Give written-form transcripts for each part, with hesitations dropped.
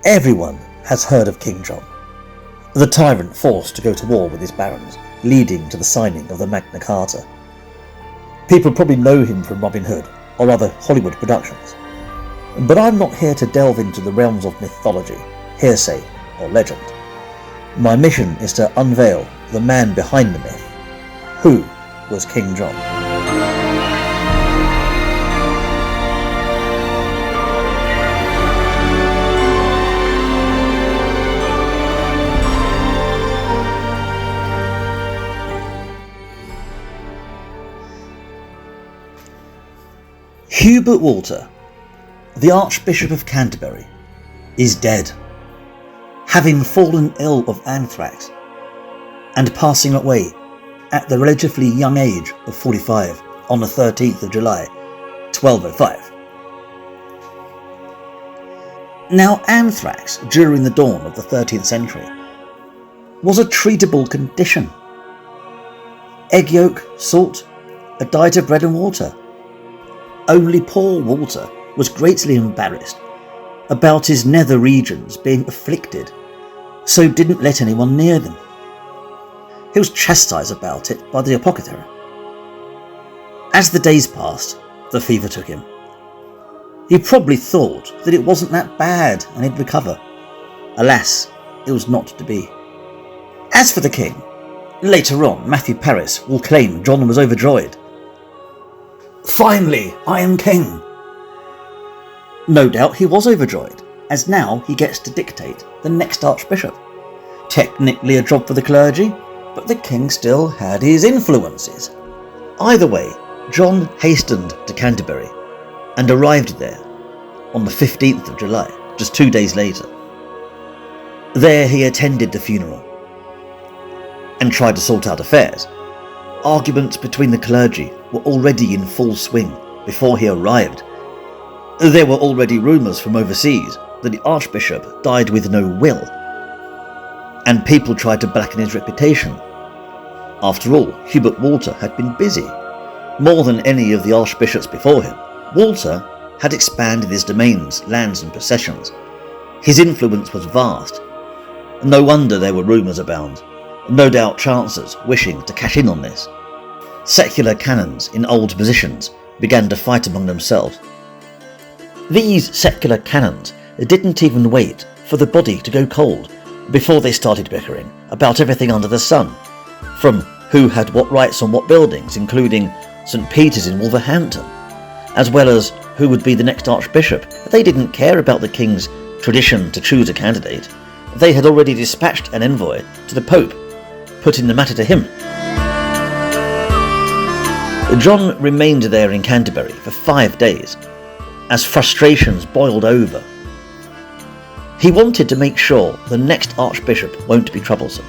Everyone has heard of King John, the tyrant forced to go to war with his barons, leading to the signing of the Magna Carta. People probably know him from Robin Hood or other Hollywood productions, but I'm not here to delve into the realms of mythology, hearsay or legend. My mission is to unveil the man behind the myth. Who was King John? Hubert Walter, the Archbishop of Canterbury, is dead, having fallen ill of anthrax and passing away at the relatively young age of 45 on the 13th of July, 1205. Now, anthrax during the dawn of the 13th century was a treatable condition. Egg yolk, salt, a diet of bread and water. Only poor Walter was greatly embarrassed about his nether regions being afflicted, so didn't let anyone near them. He was chastised about it by the apothecary. As the days passed, the fever took him. He probably thought that it wasn't that bad and he'd recover. Alas, it was not to be. As for the king, later on Matthew Paris will claim John was overjoyed. "Finally, I am king." No doubt he was overjoyed, as now he gets to dictate the next archbishop. Technically a job for the clergy, but the king still had his influences. Either way, John hastened to Canterbury and arrived there on the 15th of July, just 2 days later. There he attended the funeral and tried to sort out affairs. Arguments between the clergy were already in full swing before he arrived. There were already rumours from overseas that the archbishop died with no will, and people tried to blacken his reputation. After all, Hubert Walter had been busy. More than any of the archbishops before him, Walter had expanded his domains, lands and possessions. His influence was vast. No wonder there were rumours abound. No doubt chancellors wishing to cash in on this. Secular canons in old positions began to fight among themselves. These secular canons didn't even wait for the body to go cold before they started bickering about everything under the sun, from who had what rights on what buildings, including St. Peter's in Wolverhampton, as well as who would be the next archbishop. They didn't care about the king's tradition to choose a candidate. They had already dispatched an envoy to the Pope, putting the matter to him. John remained there in Canterbury for 5 days, as frustrations boiled over. He wanted to make sure the next archbishop won't be troublesome,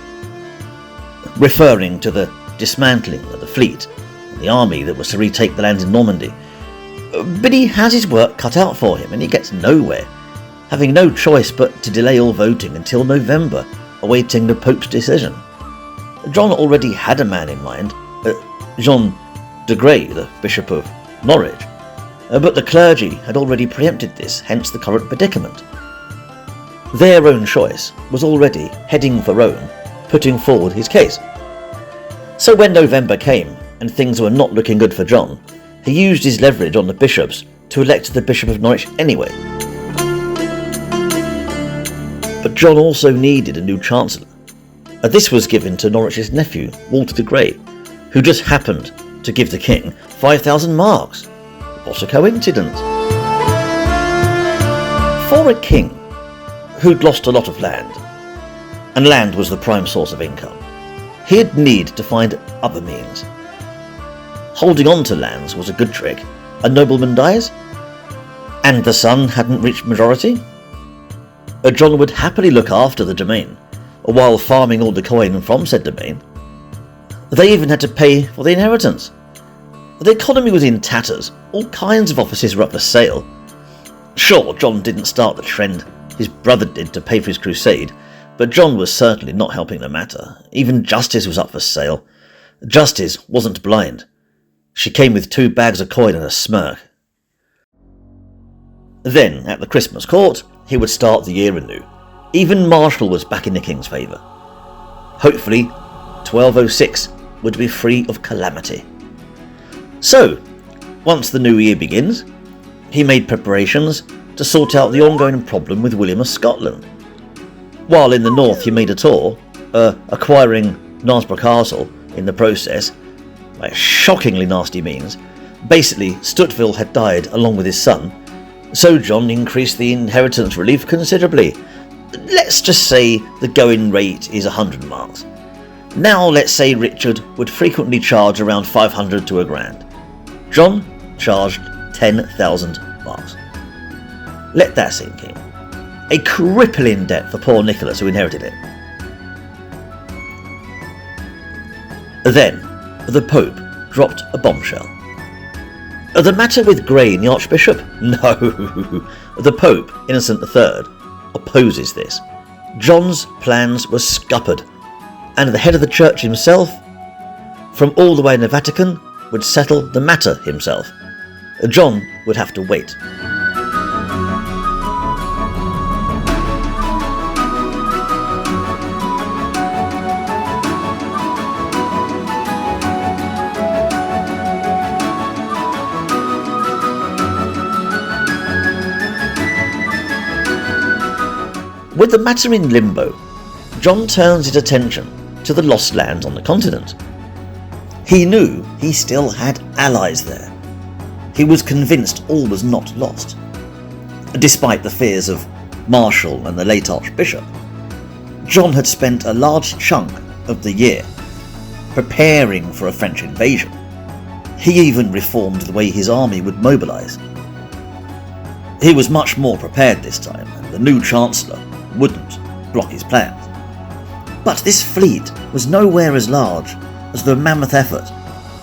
referring to the dismantling of the fleet and the army that was to retake the land in Normandy. But he has his work cut out for him, and he gets nowhere, having no choice but to delay all voting until November, awaiting the Pope's decision. John already had a man in mind, John de Grey, the Bishop of Norwich, but the clergy had already preempted this, hence the current predicament. Their own choice was already heading for Rome, putting forward his case. So when November came and things were not looking good for John, he used his leverage on the bishops to elect the Bishop of Norwich anyway. But John also needed a new chancellor. This was given to Norwich's nephew, Walter de Grey, who just happened to give the king 5,000 marks. What a coincidence. For a king who'd lost a lot of land, and land was the prime source of income, he'd need to find other means. Holding on to lands was a good trick. A nobleman dies, and the son hadn't reached majority. John would happily look after the domain, while farming all the coin from said domain. They even had to pay for the inheritance. The economy was in tatters. All kinds of offices were up for sale. Sure, John didn't start the trend. His brother did to pay for his crusade, but John was certainly not helping the matter. Even justice was up for sale. Justice wasn't blind. She came with 2 bags of coin and a smirk. Then, at the Christmas court, he would start the year anew. Even Marshall was back in the king's favour. Hopefully, 1206 would be free of calamity. So, once the new year begins, he made preparations to sort out the ongoing problem with William of Scotland. While in the north he made a tour, acquiring Knaresborough Castle in the process, by shockingly nasty means. Basically, Stuteville had died along with his son, so John increased the inheritance relief considerably. Let's just say the going rate is 100 marks. Now let's say Richard would frequently charge around 500 to £1,000. John charged 10,000 marks. Let that sink in. A crippling debt for poor Nicholas who inherited it. Then, the Pope dropped a bombshell. The matter with Grey and the Archbishop? No. The Pope, Innocent III, opposes this. John's plans were scuppered, and the head of the church himself, from all the way in the Vatican, would settle the matter himself. John would have to wait. With the matter in limbo, John turns his attention to the lost lands on the continent. He knew he still had allies there. He was convinced all was not lost. Despite the fears of Marshall and the late Archbishop, John had spent a large chunk of the year preparing for a French invasion. He even reformed the way his army would mobilise. He was much more prepared this time, and the new Chancellor wouldn't block his plans. But this fleet was nowhere as large as the mammoth effort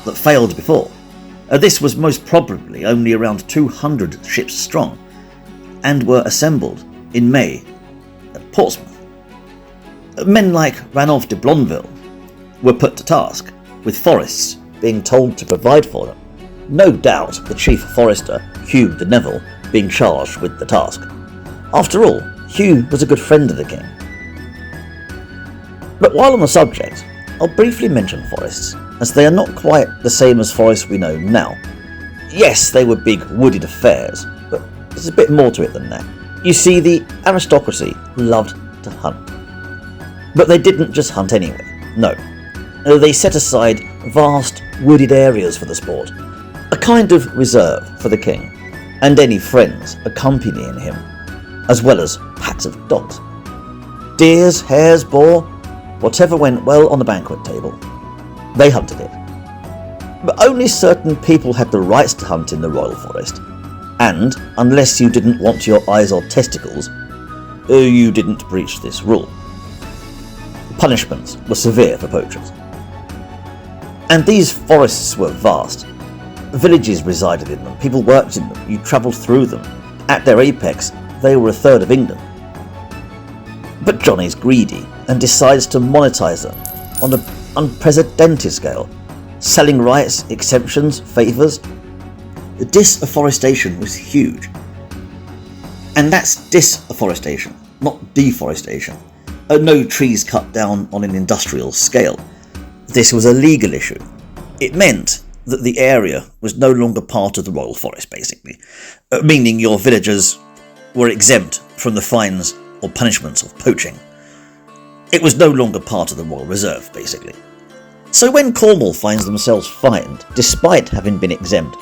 that failed before. This was most probably only around 200 ships strong, and were assembled in May at Portsmouth. Men like Ranulph de Blondeville were put to task, with forests being told to provide for them. No doubt the chief forester, Hugh de Neville, being charged with the task. After all, Hugh was a good friend of the king. But while on the subject, I'll briefly mention forests, as they are not quite the same as forests we know now. Yes, they were big wooded affairs, but there's a bit more to it than that. You see, the aristocracy loved to hunt. But they didn't just hunt anywhere, no. They set aside vast wooded areas for the sport, a kind of reserve for the king, and any friends accompanying him, as well as packs of dogs. Deers, hares, boar, whatever went well on the banquet table, they hunted it. But only certain people had the rights to hunt in the royal forest, and unless you didn't want your eyes or testicles, you didn't breach this rule. Punishments were severe for poachers. And these forests were vast. Villages resided in them, people worked in them, you travelled through them. At their apex, they were a third of England. But John is greedy and decides to monetize them on an unprecedented scale, selling rights, exemptions, favours. The disafforestation was huge. And that's disafforestation, not deforestation. No trees cut down on an industrial scale. This was a legal issue. It meant that the area was no longer part of the royal forest, basically, meaning your villagers were exempt from the fines or punishments of poaching. It was no longer part of the royal reserve, basically. So when Cornwall finds themselves fined, despite having been exempt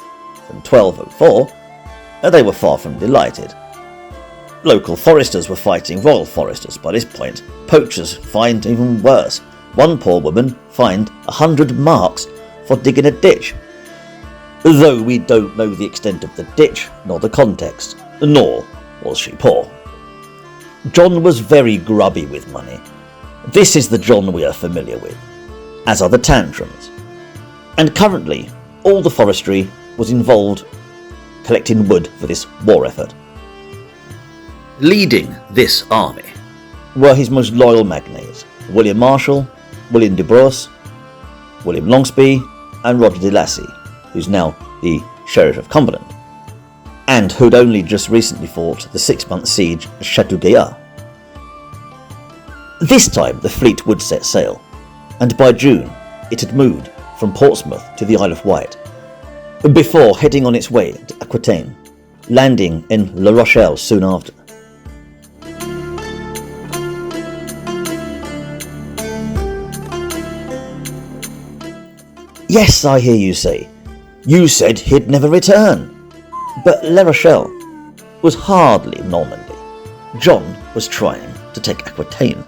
from 1204, they were far from delighted. Local foresters were fighting royal foresters by this point. Poachers fined even worse. One poor woman fined 100 marks for digging a ditch. Though we don't know the extent of the ditch, nor the context, nor was she poor. John was very grubby with money. This is the John we are familiar with, as are the tantrums. And currently, all the forestry was involved collecting wood for this war effort. Leading this army were his most loyal magnates, William Marshall, William de Braose, William Longsby, and Roger de Lacy, who's now the Sheriff of Cumberland. and who'd only just recently fought the 6-month siege of Chateauguay. This time the fleet would set sail, and by June it had moved from Portsmouth to the Isle of Wight, before heading on its way to Aquitaine, landing in La Rochelle soon after. Yes, I hear you say. You said he'd never return. But La Rochelle was hardly Normandy. John was trying to take Aquitaine.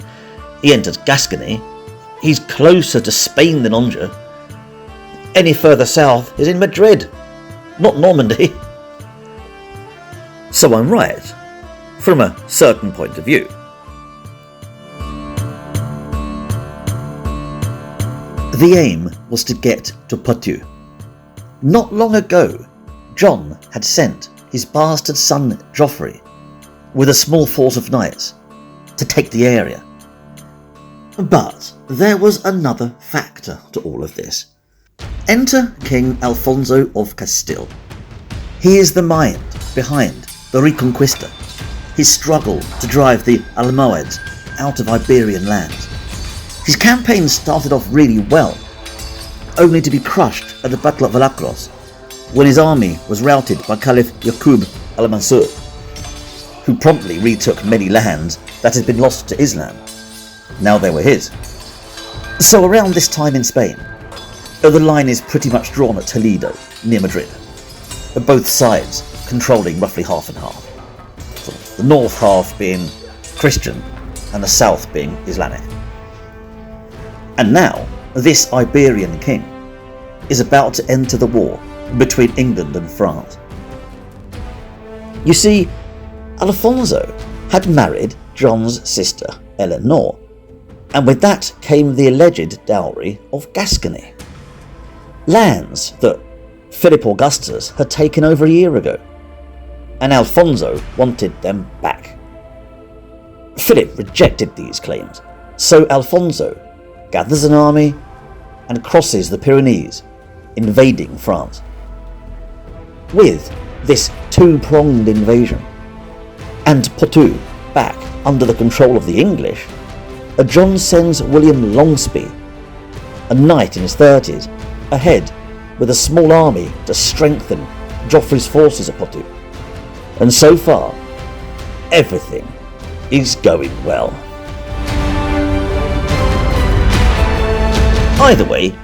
He entered Gascony. He's closer to Spain than Angers. Any further south is in Madrid, not Normandy. So I'm right, from a certain point of view. The aim was to get to Poitou. Not long ago, John had sent his bastard son Geoffrey with a small force of knights to take the area. But there was another factor to all of this. Enter King Alfonso of Castile. He is the mind behind the Reconquista, his struggle to drive the Almohads out of Iberian lands. His campaign started off really well, only to be crushed at the Battle of Veracruz, when his army was routed by Caliph Yaqub al-Mansur, who promptly retook many lands that had been lost to Islam. Now they were his. So around this time in Spain, the line is pretty much drawn at Toledo, near Madrid, both sides controlling roughly half and half. So the north half being Christian and the south being Islamic. And now, this Iberian king is about to enter the war between England and France. You see, Alfonso had married John's sister Eleanor, and with that came the alleged dowry of Gascony. Lands that Philip Augustus had taken over a year ago, and Alfonso wanted them back. Philip rejected these claims, so Alfonso gathers an army and crosses the Pyrenees, invading France. With this two-pronged invasion, and Poitou back under the control of the English, John sends William Longsby, a knight in his 30s, ahead with a small army to strengthen Geoffrey's forces at Poitou. And so far, everything is going well. Either way,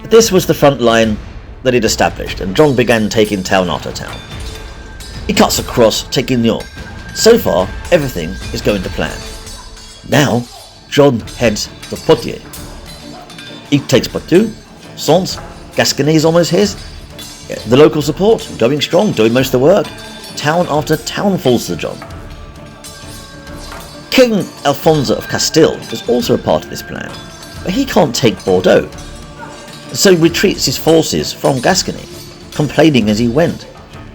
this was the front line that he'd established, and John began taking town after town. He cuts across, taking Lyon. So far, everything is going to plan. Now, John heads to Poitiers. He takes Poitou, Sens, Gascony is almost his. The local support, going strong, doing most of the work. Town after town falls to John. King Alfonso of Castile is also a part of this plan, but he can't take Bordeaux, so he retreats his forces from Gascony, complaining as he went,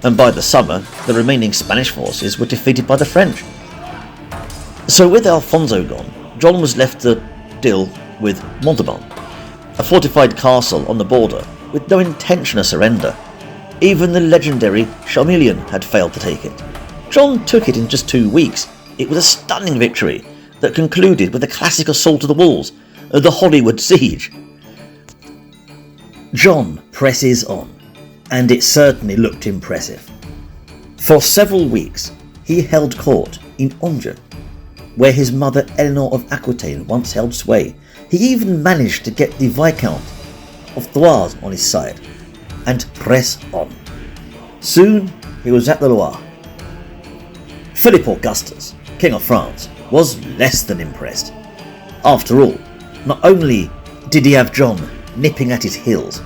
and by the summer the remaining Spanish forces were defeated by the French. So with Alfonso gone, John was left to deal with Montauban, a fortified castle on the border with no intention of surrender. Even the legendary Charmeleon had failed to take it. John took it in just 2 weeks. It was a stunning victory that concluded with a classic assault of the walls, the Hollywood siege. John presses on, and it certainly looked impressive. For several weeks he held court in Angers, where his mother Eleanor of Aquitaine once held sway. He even managed to get the Viscount of Thouars on his side, and press on. Soon he was at the Loire. Philip Augustus, King of France, was less than impressed. After all, not only did he have John nipping at his heels,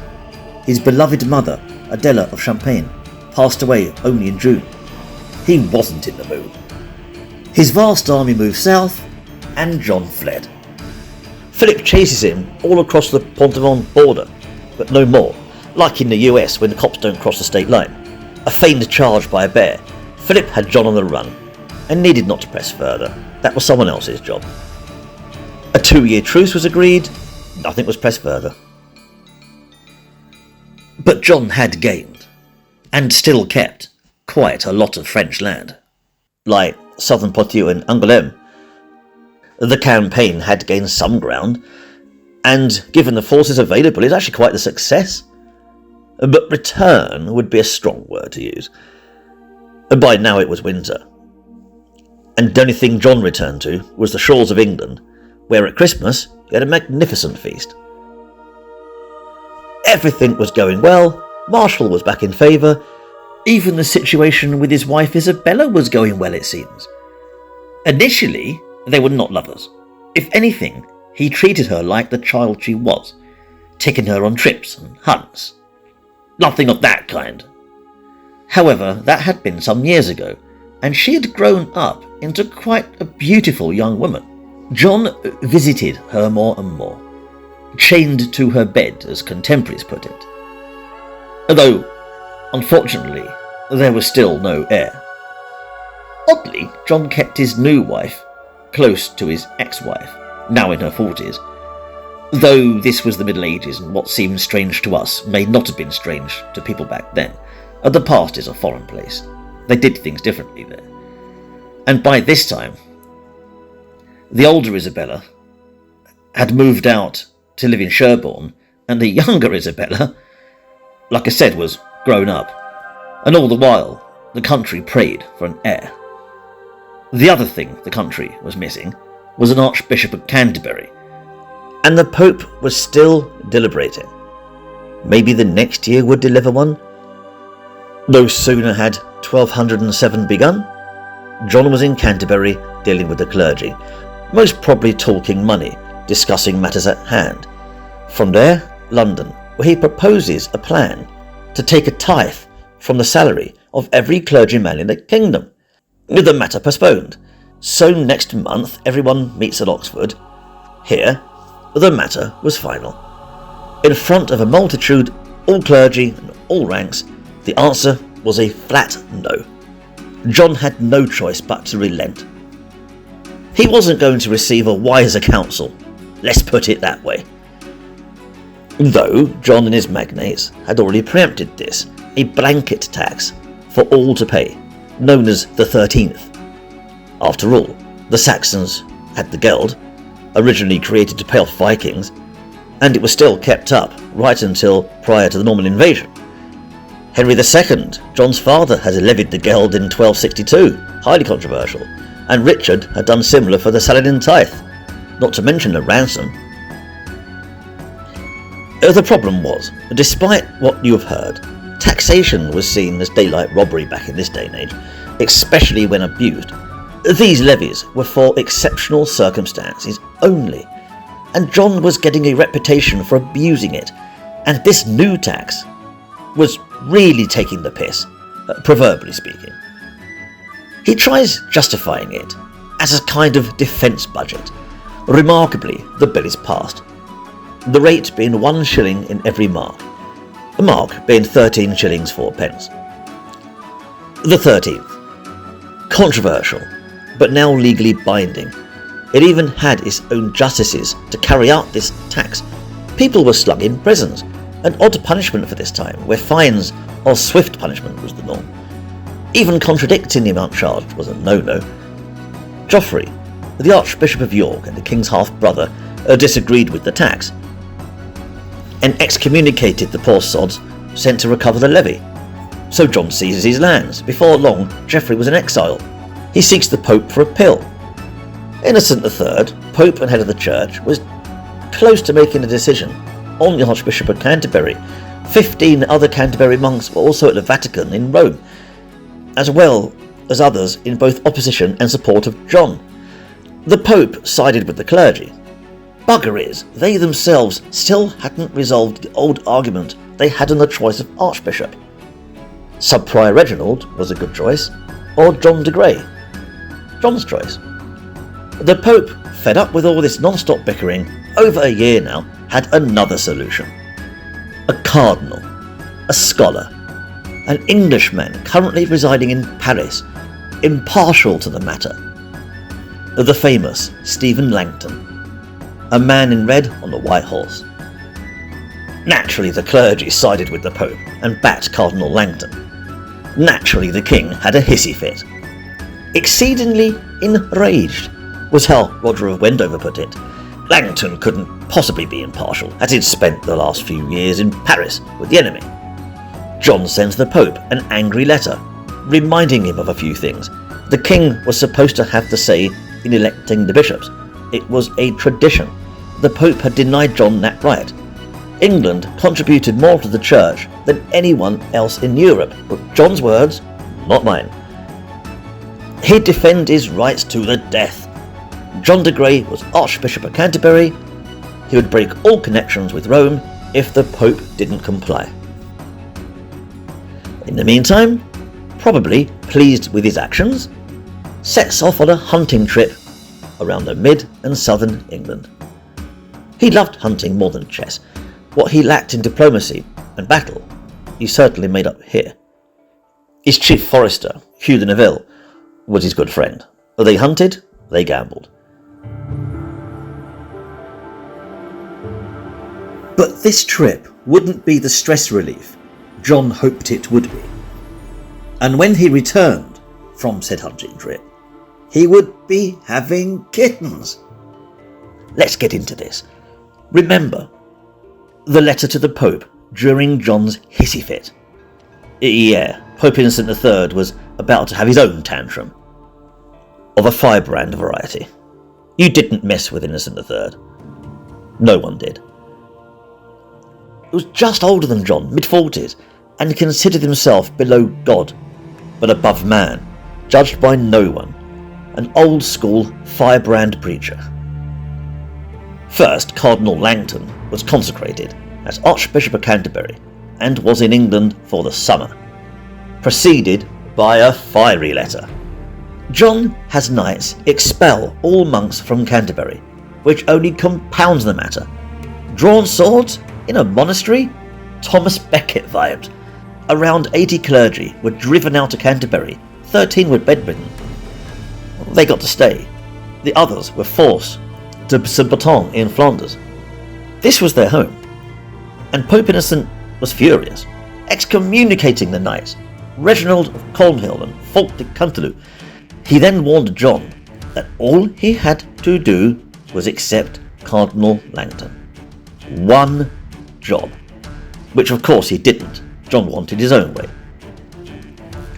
his beloved mother, Adela of Champagne, passed away only in June. He wasn't in the mood. His vast army moved south, and John fled. Philip chases him all across the Pontevin border, but no more. Like in the US when the cops don't cross the state line. A feigned charge by a bear. Philip had John on the run, and needed not to press further. That was someone else's job. A 2-year truce was agreed. Nothing was pressed further. But John had gained, and still kept, quite a lot of French land. Like southern Poitou and Angoulême. The campaign had gained some ground, and given the forces available, it's actually quite a success. But return would be a strong word to use. By now it was winter, and the only thing John returned to was the shores of England, where at Christmas he had a magnificent feast. Everything was going well, Marshall was back in favour, even the situation with his wife Isabella was going well, it seems. Initially, they were not lovers. If anything, he treated her like the child she was, taking her on trips and hunts. Nothing of that kind. However, that had been some years ago, and she had grown up into quite a beautiful young woman. John visited her more and more, chained to her bed, as contemporaries put it. Although, unfortunately, there was still no heir. Oddly, John kept his new wife close to his ex-wife, now in her 40s. Though this was the Middle Ages, and what seems strange to us may not have been strange to people back then. The past is a foreign place. They did things differently there. And by this time, the older Isabella had moved out to live in Sherborne, and the younger Isabella, like I said, was grown up. And all the while, the country prayed for an heir. The other thing the country was missing was an Archbishop of Canterbury, and the Pope was still deliberating. Maybe the next year would deliver one? No sooner had 1207 begun, John was in Canterbury dealing with the clergy, most probably talking money, discussing matters at hand. From there, London, where he proposes a plan to take a tithe from the salary of every clergyman in the kingdom. The matter postponed. So next month everyone meets at Oxford. Here, the matter was final. In front of a multitude, all clergy and all ranks, the answer was a flat no. John had no choice but to relent. He wasn't going to receive a wiser counsel, let's put it that way. Though John and his magnates had already preempted this, a blanket tax for all to pay, known as the 13th. After all, the Saxons had the Geld, originally created to pay off Vikings, and it was still kept up right until prior to the Norman invasion. Henry II, John's father, had levied the Geld in 1262, highly controversial, and Richard had done similar for the Saladin tithe, not to mention the ransom. The problem was, despite what you have heard, taxation was seen as daylight robbery back in this day and age, especially when abused. These levies were for exceptional circumstances only, and John was getting a reputation for abusing it, and this new tax was really taking the piss, proverbially speaking. He tries justifying it as a kind of defence budget. Remarkably, the bill is passed, the rate being 1 shilling in every mark, a mark being 13 shillings 4 pence. The 13th. Controversial, but now legally binding. It even had its own justices to carry out this tax. People were slung in prisons, an odd punishment for this time, where fines or swift punishment was the norm. Even contradicting the amount charged was a no-no. Geoffrey, the Archbishop of York and the King's half-brother, disagreed with the tax and excommunicated the poor sods sent to recover the levy. So John seizes his lands. Before long, Geoffrey was in exile. He seeks the Pope for a pill. Innocent III, Pope and head of the Church, was close to making a decision on the Archbishop of Canterbury. 15 other Canterbury monks were also at the Vatican in Rome, as well as others in both opposition and support of John. The Pope sided with the clergy. Bugger is, they themselves still hadn't resolved the old argument they had on the choice of Archbishop. Sub-Prior Reginald was a good choice, or John de Grey. John's choice. The Pope, fed up with all this non-stop bickering, over a year now, had another solution. A cardinal, a scholar, an Englishman currently residing in Paris, impartial to the matter. The famous Stephen Langton, a man in red on a white horse. Naturally, the clergy sided with the Pope and backed Cardinal Langton. Naturally, the king had a hissy fit. Exceedingly enraged was how Roger of Wendover put it. Langton couldn't possibly be impartial, as he'd spent the last few years in Paris with the enemy. John sends the Pope an angry letter, reminding him of a few things. The king was supposed to have the say in electing the bishops. It was a tradition. The Pope had denied John that right. England contributed more to the church than anyone else in Europe, but John's words, not mine. He'd defend his rights to the death. John de Grey was Archbishop of Canterbury. He would break all connections with Rome if the Pope didn't comply. In the meantime, probably pleased with his actions, sets off on a hunting trip around the mid and southern England. He loved hunting more than chess. What he lacked in diplomacy and battle, he certainly made up here. His chief forester, Hugh de Neuville, was his good friend. They hunted, they gambled. But this trip wouldn't be the stress relief John hoped it would be. And when he returned from said hunting trip, he would be having kittens. Let's get into this. Remember the letter to the Pope during John's hissy fit. Yeah, Pope Innocent III was about to have his own tantrum, of a firebrand variety. You didn't mess with Innocent III. No one did. He was just older than John, mid-40s, and considered himself below God, but above man, judged by no one, an old-school firebrand preacher. First, Cardinal Langton was consecrated as Archbishop of Canterbury and was in England for the summer, preceded by a fiery letter. John has knights expel all monks from Canterbury, which only compounds the matter. Drawn swords in a monastery? Thomas Becket vibes. Around 80 clergy were driven out of Canterbury, 13 were bedridden. They got to stay. The others were forced to Saint-Berthon in Flanders. This was their home. And Pope Innocent was furious, excommunicating the knights, Reginald of Colmhill and Fulk de Cantelou. He then warned John that all he had to do was accept Cardinal Langton. One job. Which of course he didn't. John wanted his own way.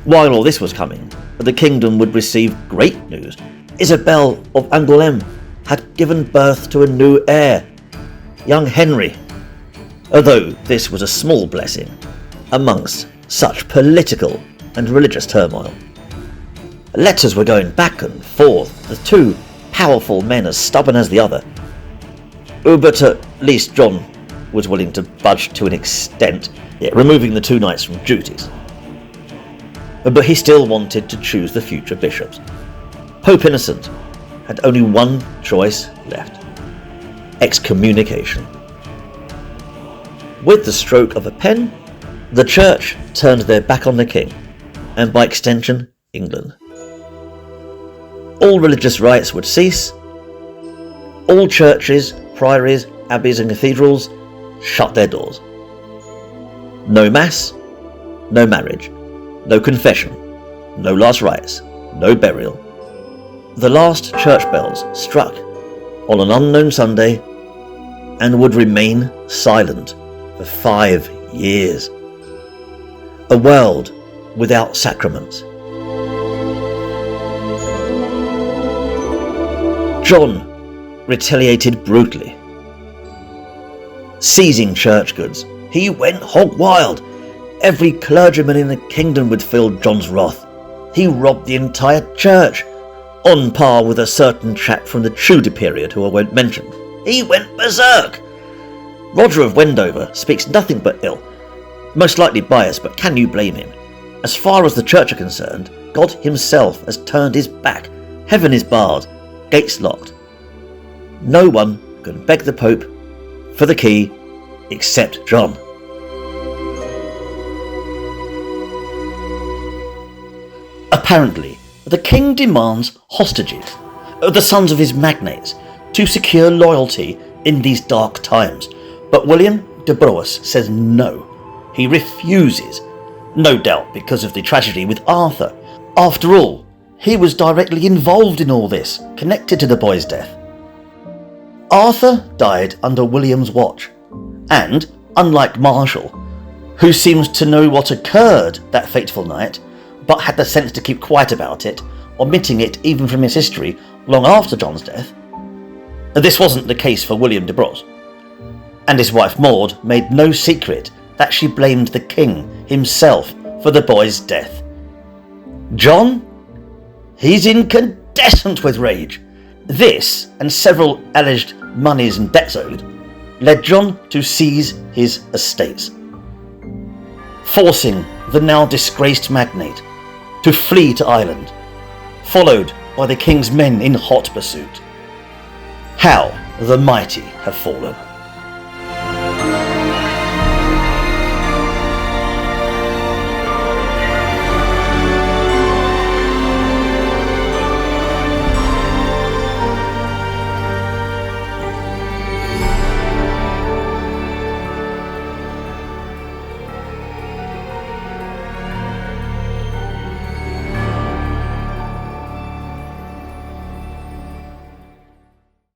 While all this was coming, the kingdom would receive great news. Isabel of Angoulême had given birth to a new heir, young Henry. Although this was a small blessing amongst such political and religious turmoil. Letters were going back and forth, the two powerful men as stubborn as the other. But at least John was willing to budge to an extent, removing the two knights from duties. But he still wanted to choose the future bishops. Pope Innocent had only one choice left: excommunication. With the stroke of a pen, the Church turned their back on the king, and by extension, England. All religious rites would cease. All churches, priories, abbeys and cathedrals shut their doors. No mass, no marriage, no confession, no last rites, no burial. The last church bells struck on an unknown Sunday and would remain silent for 5 years. A world without sacraments. John retaliated brutally. Seizing church goods, he went hog wild. Every clergyman in the kingdom would feel John's wrath. He robbed the entire church, on par with a certain chap from the Tudor period who I won't mention. He went berserk. Roger of Wendover speaks nothing but ill, most likely biased, but can you blame him? As far as the church are concerned, God himself has turned his back. Heaven is barred, gates locked. No one can beg the Pope for the key except John. Apparently, the king demands hostages, the sons of his magnates, to secure loyalty in these dark times. But William de Braose says no. He refuses. no doubt because of the tragedy with Arthur. After all, he was directly involved in all this, connected to the boy's death. Arthur died under William's watch, and, unlike Marshall, who seems to know what occurred that fateful night, but had the sense to keep quiet about it, omitting it even from his history long after John's death, this wasn't the case for William de Braose, and his wife Maud made no secret that she blamed the king himself for the boy's death. John? He's incandescent with rage. This, and several alleged moneys and debts owed, led John to seize his estates, forcing the now disgraced magnate to flee to Ireland, followed by the king's men in hot pursuit. How the mighty have fallen.